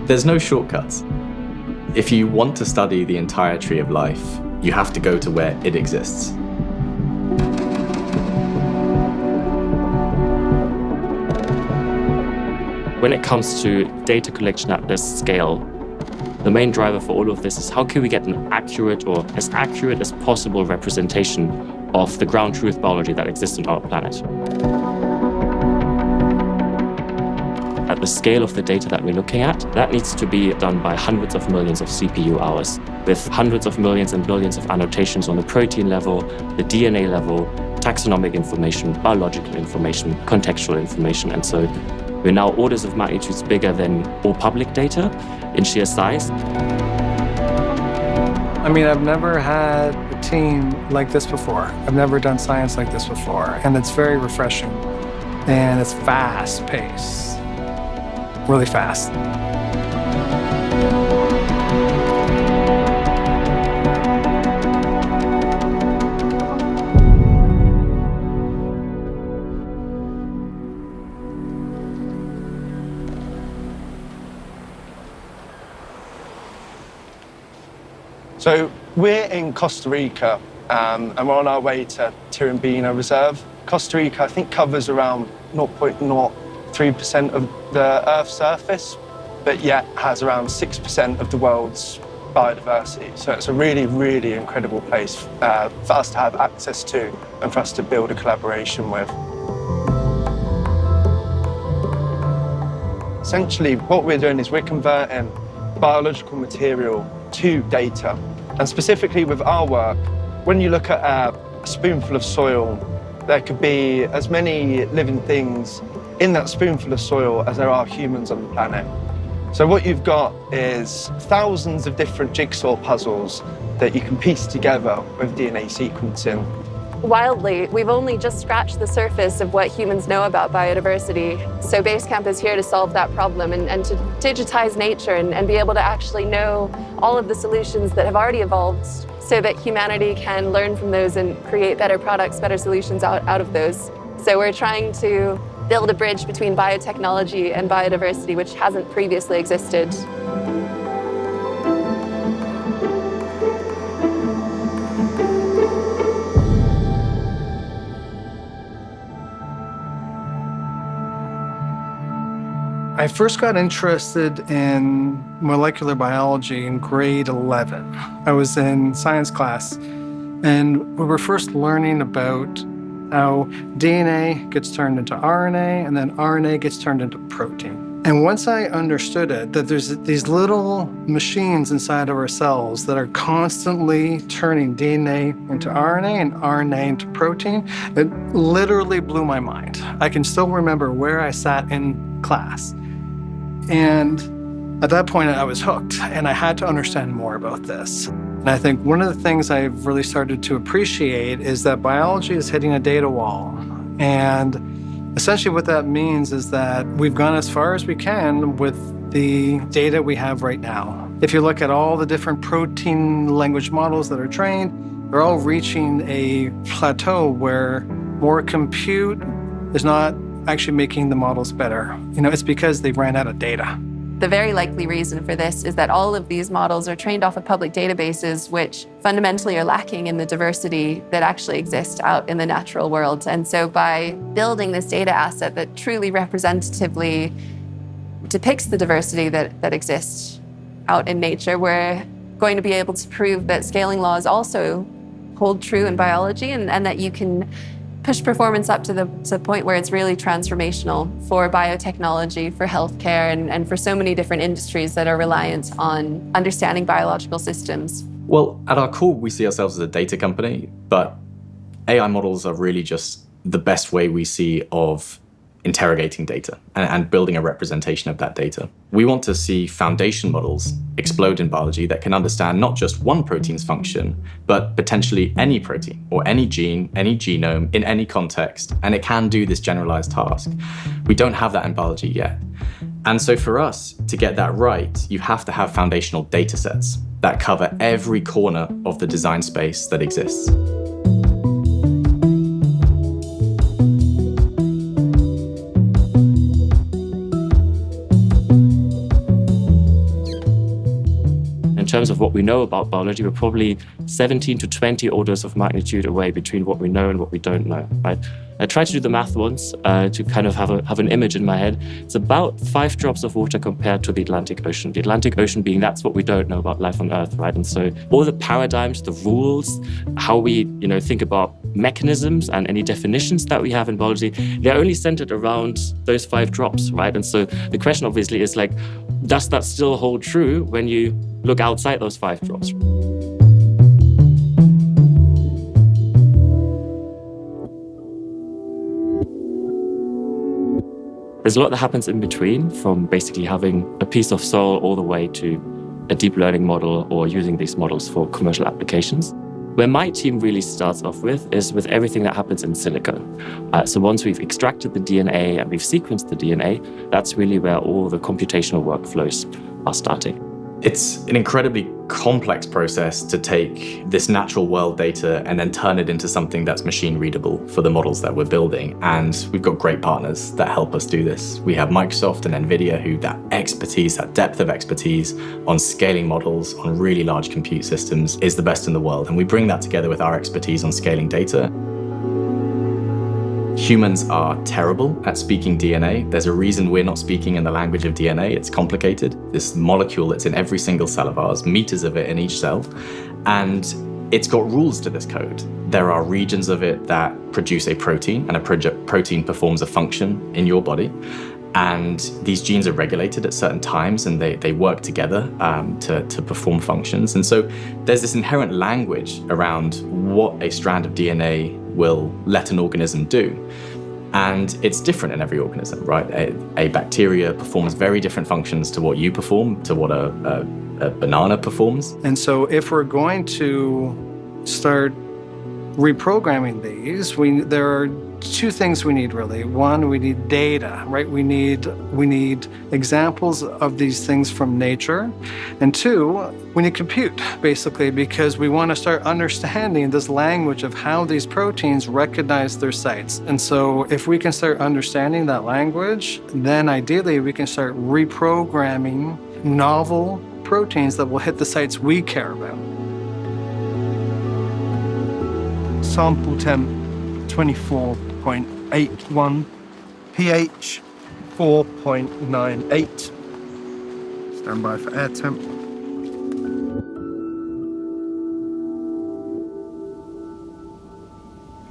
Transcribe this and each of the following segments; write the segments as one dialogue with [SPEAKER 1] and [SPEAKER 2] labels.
[SPEAKER 1] There's no shortcuts. If you want to study the entire tree of life, you have to go to where it exists.
[SPEAKER 2] When it comes to data collection at this scale, the main driver for all of this is how can we get an accurate or as accurate as possible representation of the ground truth biology that exists on our planet. At the scale of the data that we're looking at, that needs to be done by hundreds of millions of CPU hours, with hundreds of millions and billions of annotations on the protein level, the DNA level, taxonomic information, biological information, contextual information, and so we're now orders of magnitudes bigger than all public data in sheer size.
[SPEAKER 3] I mean, I've never had a team like this before. I've never done science like this before, and it's very refreshing. And it's fast-paced, really fast.
[SPEAKER 4] So we're in Costa Rica, and we're on our way to Tirimbina Reserve. Costa Rica, I think, covers around 0.03% of the Earth's surface, but yet has around 6% of the world's biodiversity. So it's a really, really incredible place for us to have access to and for us to build a collaboration with. Essentially, what we're doing is we're converting biological material to data. And specifically with our work, when you look at a spoonful of soil, there could be as many living things in that spoonful of soil as there are humans on the planet. So what you've got is thousands of different jigsaw puzzles that you can piece together with DNA sequencing.
[SPEAKER 5] Wildly, we've only just scratched the surface of what humans know about biodiversity. So Basecamp is here to solve that problem and to digitize nature and be able to actually know all of the solutions that have already evolved so that humanity can learn from those and create better products, better solutions out of those. So we're trying to build a bridge between biotechnology and biodiversity, which hasn't previously existed.
[SPEAKER 3] I first got interested in molecular biology in grade 11. I was in science class, and we were first learning about how DNA gets turned into RNA, and then RNA gets turned into protein. And once I understood it, that there's these little machines inside of our cells that are constantly turning DNA into RNA and RNA into protein, it literally blew my mind. I can still remember where I sat in class. And at that point, I was hooked, and I had to understand more about this. And I think one of the things I've really started to appreciate is that biology is hitting a data wall. And essentially what that means is that we've gone as far as we can with the data we have right now. If you look at all the different protein language models that are trained, they're all reaching a plateau where more compute is not actually making the models better. It's because they ran out of data.
[SPEAKER 5] The very likely reason for this is that all of these models are trained off of public databases, which fundamentally are lacking in the diversity that actually exists out in the natural world. And so by building this data asset that truly representatively depicts the diversity that exists out in nature, we're going to be able to prove that scaling laws also hold true in biology and that you can push performance up to the point where it's really transformational for biotechnology, for healthcare, and for so many different industries that are reliant on understanding biological systems.
[SPEAKER 1] Well, at our core, we see ourselves as a data company, but AI models are really just the best way we see of interrogating data and building a representation of that data. We want to see foundation models explode in biology that can understand not just one protein's function, but potentially any protein or any gene, any genome in any context, and it can do this generalized task. We don't have that in biology yet. And so for us to get that right, you have to have foundational data sets that cover every corner of the design space that exists.
[SPEAKER 2] terms of what we know about biology, we're probably 17 to 20 orders of magnitude away between what we know and what we don't know, right? I tried to do the math once to kind of have an image in my head. It's about 5 drops of water compared to the Atlantic Ocean. The Atlantic Ocean being that's what we don't know about life on Earth, right? And so all the paradigms, the rules, how we think about mechanisms and any definitions that we have in biology, they're only centered around those 5 drops, right? And so the question obviously is like, does that still hold true when you look outside those 5 drops? There's a lot that happens in between, from basically having a piece of soil all the way to a deep learning model or using these models for commercial applications. Where my team really starts off with is with everything that happens in silico. So once we've extracted the DNA and we've sequenced the DNA, that's really where all the computational workflows are starting.
[SPEAKER 1] It's an incredibly complex process to take this natural world data and then turn it into something that's machine readable for the models that we're building. And we've got great partners that help us do this. We have Microsoft and NVIDIA, who that expertise, that depth of expertise on scaling models on really large compute systems is the best in the world. And we bring that together with our expertise on scaling data. Humans are terrible at speaking DNA. There's a reason we're not speaking in the language of DNA. It's complicated. This molecule that's in every single cell of ours, meters of it in each cell, and it's got rules to this code. There are regions of it that produce a protein, and a protein performs a function in your body. And these genes are regulated at certain times, and they work together to perform functions. And so there's this inherent language around what a strand of DNA will let an organism do. And it's different in every organism, right? A bacteria performs very different functions to what you perform, to what a banana performs.
[SPEAKER 3] And so if we're going to start reprogramming these, there are 2 things we need really. One, we need data, right? We need examples of these things from nature. And 2, we need compute, basically, because we want to start understanding this language of how these proteins recognize their sites. And so if we can start understanding that language, then ideally we can start reprogramming novel proteins that will hit the sites we care about.
[SPEAKER 4] Sample temp 24.81, pH 4.98. Stand by for air temp.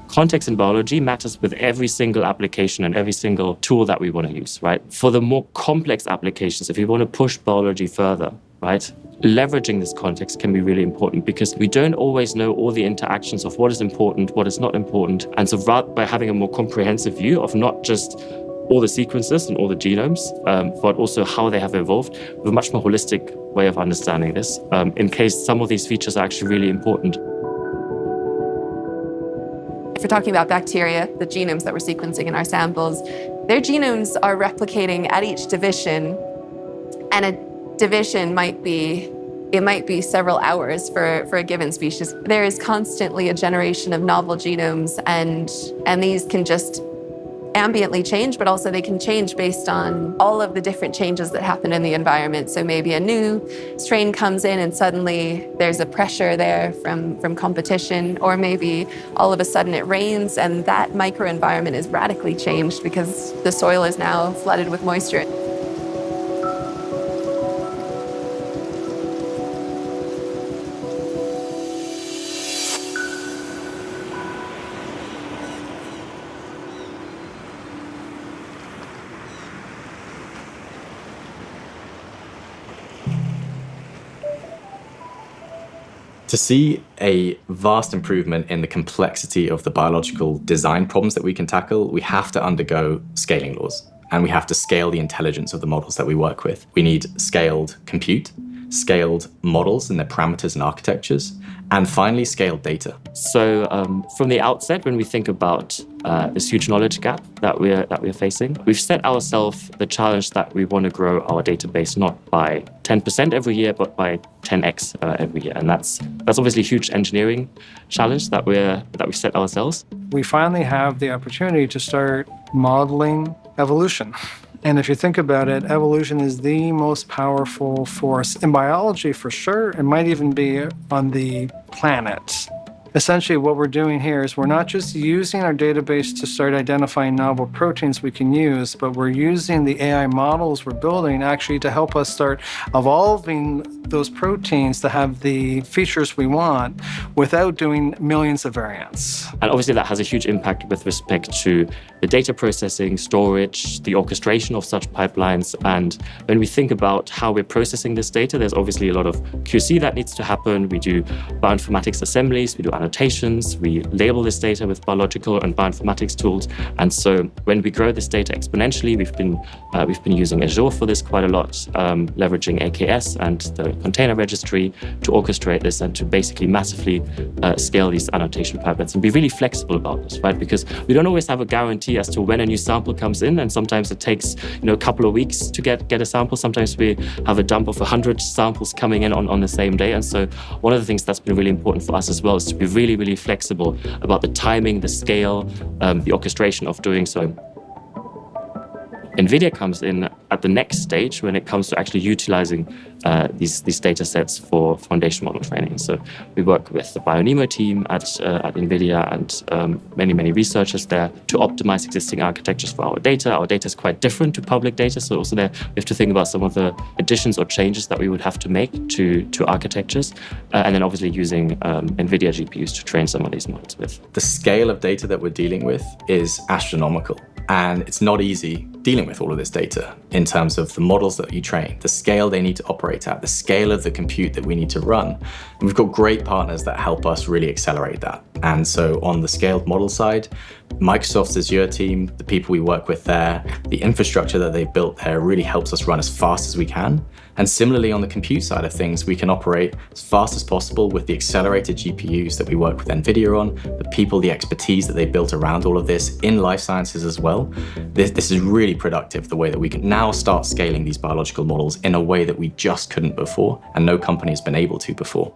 [SPEAKER 2] Context in biology matters with every single application and every single tool that we want to use, right? For the more complex applications, if we want to push biology further, right? Leveraging this context can be really important because we don't always know all the interactions of what is important, what is not important. And so by having a more comprehensive view of not just all the sequences and all the genomes, but also how they have evolved, with a much more holistic way of understanding this, in case some of these features are actually really important.
[SPEAKER 5] If we're talking about bacteria, the genomes that we're sequencing in our samples, their genomes are replicating at each division, and a division might be several hours for a given species. There is constantly a generation of novel genomes, and these can just ambiently change, but also they can change based on all of the different changes that happen in the environment. So maybe a new strain comes in and suddenly there's a pressure there from competition, or maybe all of a sudden it rains and that microenvironment is radically changed because the soil is now flooded with moisture.
[SPEAKER 1] To see a vast improvement in the complexity of the biological design problems that we can tackle, we have to undergo scaling laws, and we have to scale the intelligence of the models that we work with. We need scaled compute, scaled models and their parameters and architectures, and finally scaled data.
[SPEAKER 2] So from the outset, when we think about this huge knowledge gap that we're facing, we've set ourselves the challenge that we want to grow our database not by 10% every year, but by 10x every year. And that's obviously a huge engineering challenge that we've set ourselves.
[SPEAKER 3] We finally have the opportunity to start modeling evolution. And if you think about it, evolution is the most powerful force in biology for sure. It might even be on the planet. Essentially, what we're doing here is we're not just using our database to start identifying novel proteins we can use, but we're using the AI models we're building actually to help us start evolving those proteins to have the features we want without doing millions of variants.
[SPEAKER 2] And obviously that has a huge impact with respect to the data processing, storage, the orchestration of such pipelines. And when we think about how we're processing this data, there's obviously a lot of QC that needs to happen. We do bioinformatics assemblies, we do annotations, we label this data with biological and bioinformatics tools. And so when we grow this data exponentially, we've been using Azure for this quite a lot, leveraging AKS and the container registry to orchestrate this and to basically massively scale these annotation pipelines and be really flexible about this, right? Because we don't always have a guarantee as to when a new sample comes in, and sometimes it takes a couple of weeks to get a sample. Sometimes we have a dump of 100 samples coming in on the same day. And so one of the things that's been really important for us as well is to be really, really flexible about the timing, the scale, the orchestration of doing so. NVIDIA comes in at the next stage when it comes to actually utilizing these data sets for foundation model training. So we work with the BioNeMo team at NVIDIA and many researchers there to optimize existing architectures for our data. Our data is quite different to public data, so also there we have to think about some of the additions or changes that we would have to make to architectures, and then obviously using NVIDIA GPUs to train some of these models with.
[SPEAKER 1] The scale of data that we're dealing with is astronomical. And it's not easy dealing with all of this data in terms of the models that you train, the scale they need to operate at, the scale of the compute that we need to run. And we've got great partners that help us really accelerate that. And so on the scaled model side, Microsoft's Azure team, the people we work with there, the infrastructure that they've built there really helps us run as fast as we can. And similarly, on the compute side of things, we can operate as fast as possible with the accelerated GPUs that we work with NVIDIA on, the people, the expertise that they built around all of this in life sciences as well. This is really productive, the way that we can now start scaling these biological models in a way that we just couldn't before, and no company has been able to before.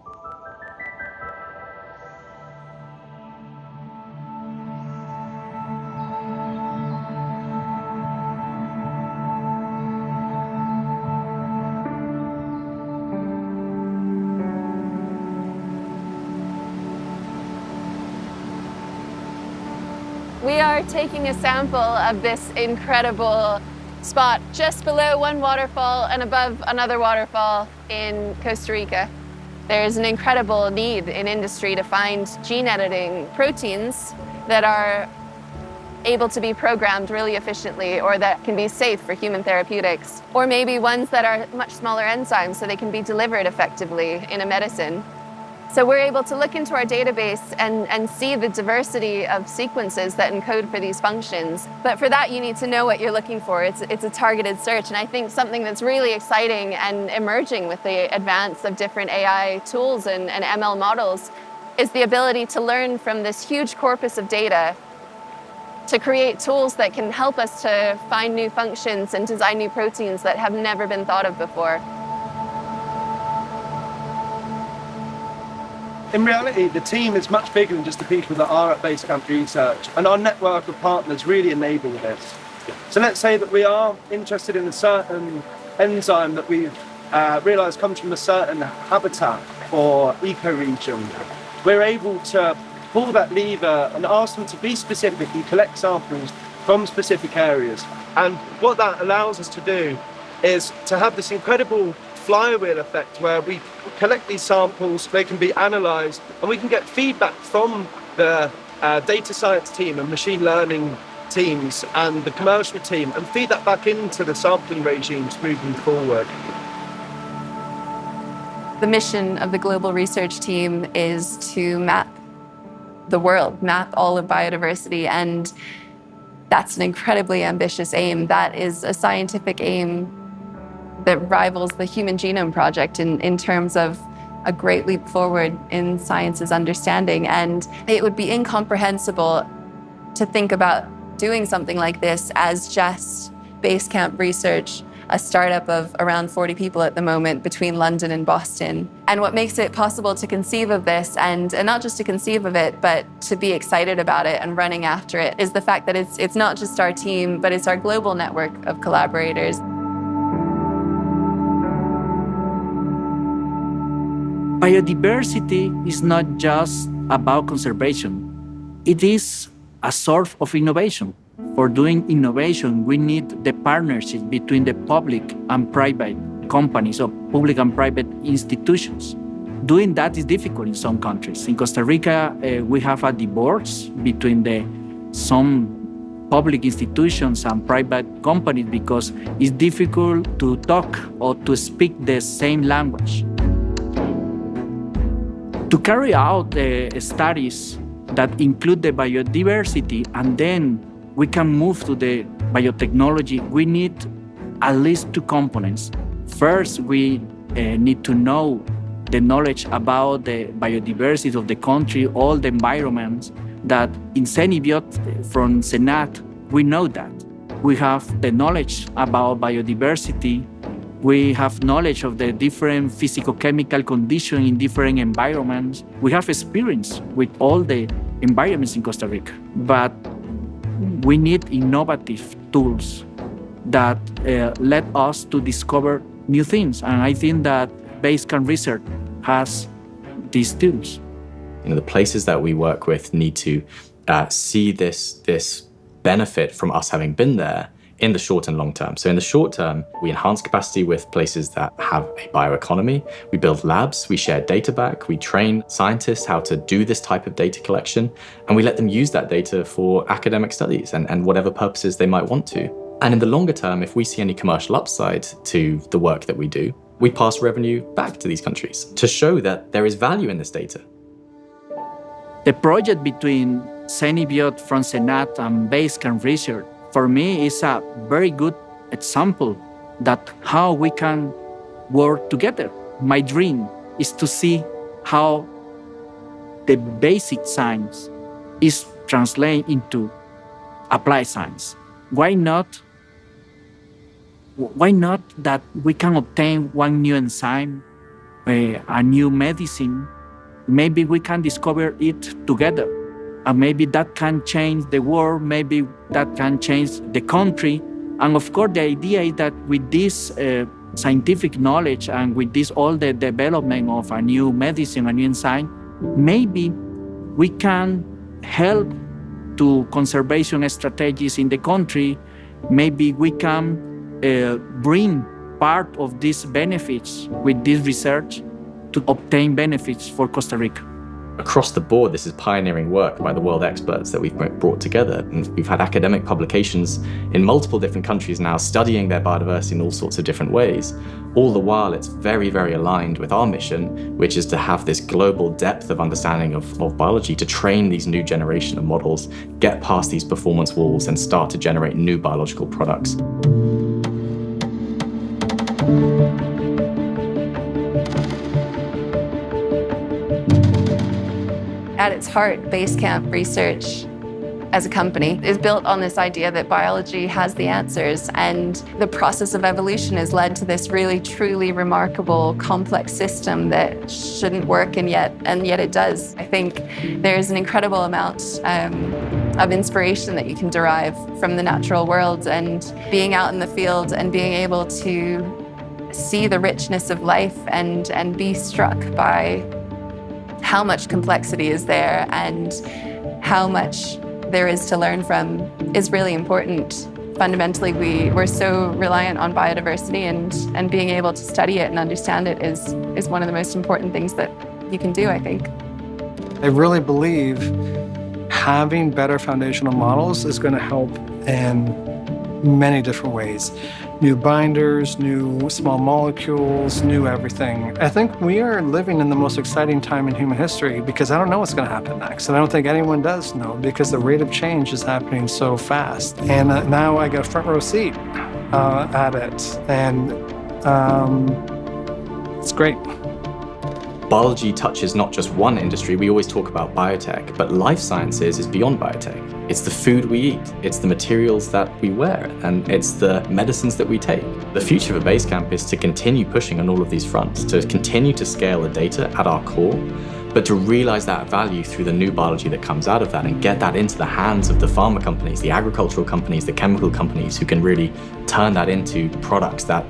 [SPEAKER 5] We are taking a sample of this incredible spot just below one waterfall and above another waterfall in Costa Rica. There's an incredible need in industry to find gene editing proteins that are able to be programmed really efficiently or that can be safe for human therapeutics, or maybe ones that are much smaller enzymes so they can be delivered effectively in a medicine. So we're able to look into our database and see the diversity of sequences that encode for these functions. But for that, you need to know what you're looking for. It's a targeted search. And I think something that's really exciting and emerging with the advance of different AI tools and ML models is the ability to learn from this huge corpus of data to create tools that can help us to find new functions and design new proteins that have never been thought of before.
[SPEAKER 4] In reality, the team is much bigger than just the people that are at Basecamp Research, and our network of partners really enable this. So let's say that we are interested in a certain enzyme that we've realised comes from a certain habitat or ecoregion. We're able to pull that lever and ask them to be specific and collect samples from specific areas. And what that allows us to do is to have this incredible flywheel effect where we collect these samples, they can be analysed, and we can get feedback from the data science team and machine learning teams and the commercial team and feed that back into the sampling regimes moving forward.
[SPEAKER 5] The mission of the global research team is to map the world, map all of biodiversity, and that's an incredibly ambitious aim. That is a scientific aim that rivals the Human Genome Project in terms of a great leap forward in science's understanding. And it would be incomprehensible to think about doing something like this as just Basecamp research. a startup of around 40 people at the moment between London and Boston. And what makes it possible to conceive of this, and not just to conceive of it, but to be excited about it and running after it, is the fact that it's not just our team, but it's our global network of collaborators.
[SPEAKER 6] Biodiversity is not just about conservation. It is a source of innovation. For doing innovation, we need the partnership between the public and private companies or public and private institutions. Doing that is difficult in some countries. In Costa Rica, we have a divorce between some public institutions and private companies because it's difficult to talk or to speak the same language. To carry out studies that include the biodiversity and then we can move to the biotechnology, we need at least two components. First, we need to know the knowledge about the biodiversity of the country, all the environments that in CENIBIOT from Senat, we know that. We have the knowledge about biodiversity. We have knowledge of the different physicochemical conditions in different environments. We have experience with all the environments in Costa Rica. But we need innovative tools that let us to discover new things. And I think that Basecamp Research has these tools.
[SPEAKER 1] The places that we work with need to see this benefit from us having been there in the short and long term. So in the short term, we enhance capacity with places that have a bioeconomy. We build labs, we share data back, we train scientists how to do this type of data collection, and we let them use that data for academic studies and whatever purposes they might want to. And in the longer term, if we see any commercial upside to the work that we do, we pass revenue back to these countries to show that there is value in this data.
[SPEAKER 6] The project between CENIBIOT from Senat and Basecamp Research, for me, is a very good example that how we can work together. My dream is to see how the basic science is translated into applied science. Why not that we can obtain one new enzyme, a new medicine? Maybe we can discover it together. And maybe that can change the world, maybe that can change the country. And of course, the idea is that with this scientific knowledge and with this all the development of a new medicine, a new enzyme, maybe we can help to conservation strategies in the country. Maybe we can bring part of these benefits with this research to obtain benefits for Costa Rica.
[SPEAKER 1] Across the board, this is pioneering work by the world experts that we've brought together. And we've had academic publications in multiple different countries now studying their biodiversity in all sorts of different ways. All the while, it's very, very aligned with our mission, which is to have this global depth of understanding of biology, to train these new generation of models, get past these performance walls, and start to generate new biological products.
[SPEAKER 5] At its heart, Basecamp Research as a company is built on this idea that biology has the answers, and the process of evolution has led to this really, truly remarkable, complex system that shouldn't work, and yet it does. I think there's an incredible amount of inspiration that you can derive from the natural world, and being out in the field and being able to see the richness of life and be struck by how much complexity is there and how much there is to learn from is really important. Fundamentally, we're so reliant on biodiversity, and being able to study it and understand it is one of the most important things that you can do, I think.
[SPEAKER 3] I really believe having better foundational models is going to help in many different ways. New binders, new small molecules, new everything. I think we are living in the most exciting time in human history because I don't know what's going to happen next. And I don't think anyone does know because the rate of change is happening so fast. And now I got a front row seat at it. And it's great.
[SPEAKER 1] Biology touches not just one industry. We always talk about biotech, but life sciences is beyond biotech. It's the food we eat, it's the materials that we wear, and it's the medicines that we take. The future for Basecamp is to continue pushing on all of these fronts, to continue to scale the data at our core, but to realize that value through the new biology that comes out of that and get that into the hands of the pharma companies, the agricultural companies, the chemical companies who can really turn that into products that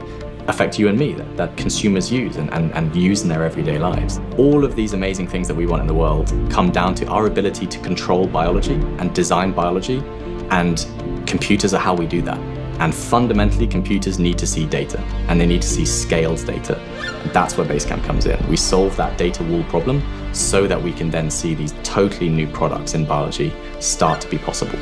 [SPEAKER 1] affect you and me, that consumers use and use in their everyday lives. All of these amazing things that we want in the world come down to our ability to control biology and design biology, and computers are how we do that. And fundamentally, computers need to see data, and they need to see scaled data. And that's where Basecamp comes in. We solve that data wall problem so that we can then see these totally new products in biology start to be possible.